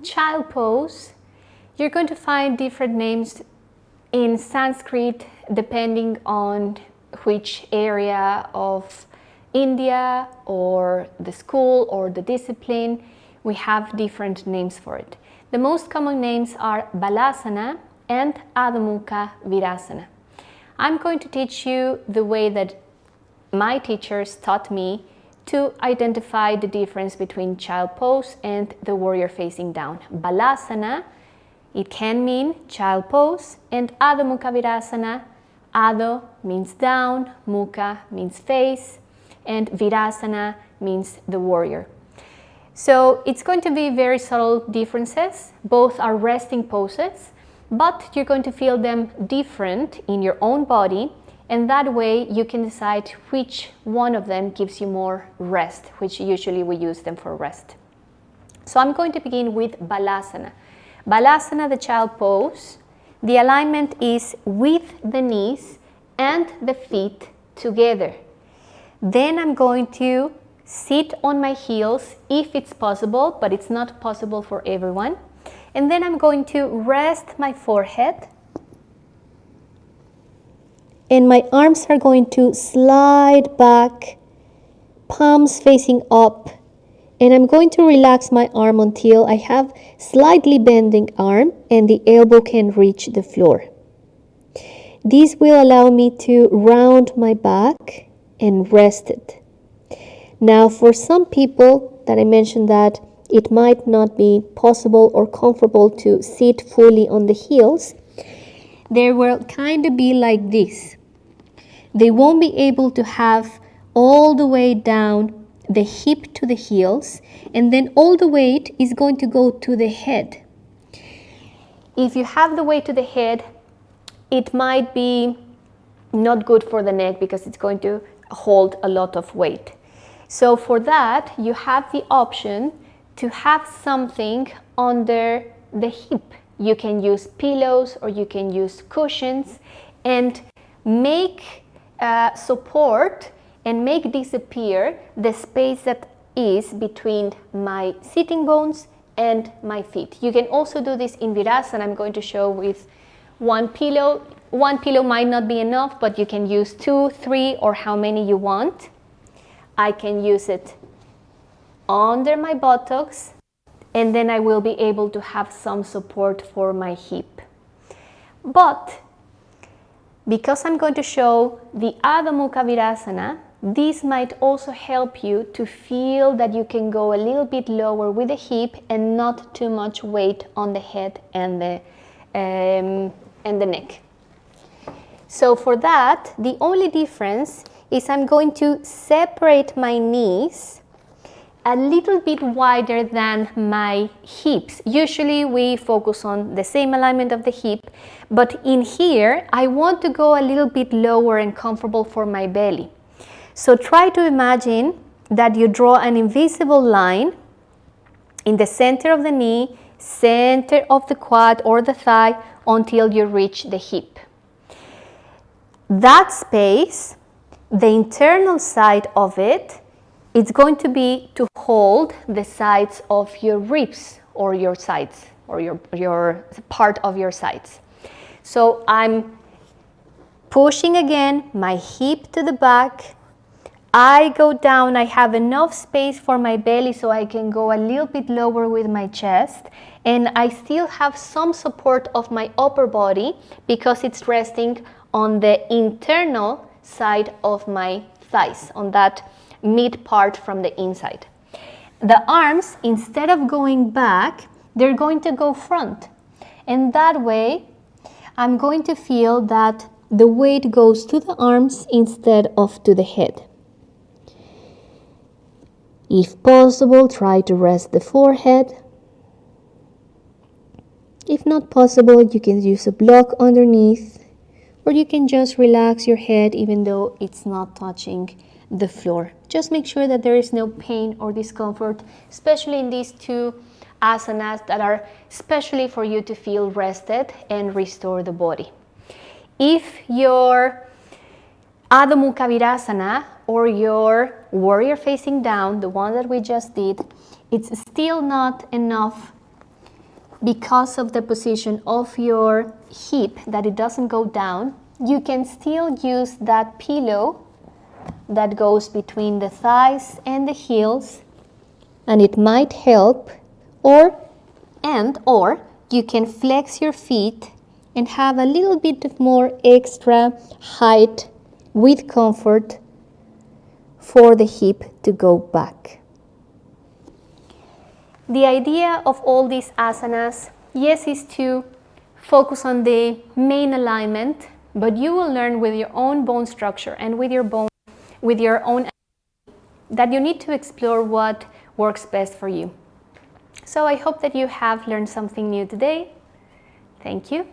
child pose, you're going to find different names in Sanskrit depending on which area of India or the school or the discipline. We have different names for it. The most common names are Balasana and Adhomukha Virasana. I'm going to teach you the way that my teachers taught me to identify the difference between child pose and the warrior facing down. Balasana, it can mean child pose, and Adhomukha Virasana, Adho means down, Mukha means face, and Virasana means the warrior. So it's going to be very subtle differences. Both are resting poses, but you're going to feel them different in your own body, and that way you can decide which one of them gives you more rest, which usually we use them for rest. So I'm going to begin with Balasana. Balasana, the child pose. The alignment is with the knees and the feet together. Then I'm going to sit on my heels if it's possible, but it's not possible for everyone. And then I'm going to rest my forehead. And my arms are going to slide back, palms facing up. And I'm going to relax my arm until I have slightly bending arm and the elbow can reach the floor. This will allow me to round my back and rest it. Now, for some people that I mentioned that it might not be possible or comfortable to sit fully on the heels, they will kind of be like this. They won't be able to have all the way down the hip to the heels, and then all the weight is going to go to the head. If you have the weight to the head, it might be not good for the neck because it's going to hold a lot of weight. So for that, you have the option to have something under the hip. You can use pillows or you can use cushions and make support and make disappear the space that is between my sitting bones and my feet. You can also do this in Virasana. I'm going to show with one pillow. One pillow might not be enough, but you can use 2, 3, or how many you want. I can use it under my buttocks, and then I will be able to have some support for my hip. But because I'm going to show the Adhomukha Virasana, this might also help you to feel that you can go a little bit lower with the hip and not too much weight on the head and the neck. So for that, the only difference is I'm going to separate my knees a little bit wider than my hips. Usually we focus on the same alignment of the hip, but in here I want to go a little bit lower and comfortable for my belly. So try to imagine that you draw an invisible line in the center of the knee, center of the quad or the thigh until you reach the hip. That space, the internal side of it, it's going to be to hold the sides of your ribs or your sides or your part of your sides. So I'm pushing again my hip to the back. I go down, I have enough space for my belly so I can go a little bit lower with my chest, and I still have some support of my upper body because it's resting on the internal side of my thighs, on that mid part from the inside. The arms, instead of going back, they're going to go front. And that way, I'm going to feel that the weight goes to the arms instead of to the head. If possible, try to rest the forehead. If not possible, you can use a block underneath, or you can just relax your head even though it's not touching the floor. Just make sure that there is no pain or discomfort, especially in these two asanas that are especially for you to feel rested and restore the body. If your Adhomukha Virasana or your warrior facing down, the one that we just did, it's still not enough because of the position of your hip, that it doesn't go down, you can still use that pillow that goes between the thighs and the heels, and it might help. Or you can flex your feet and have a little bit more extra height with comfort for the hip to go back. The idea of all these asanas, yes, is to focus on the main alignment, but you will learn with your own bone structure and with your own that you need to explore what works best for you. So I hope that you have learned something new today. Thank you.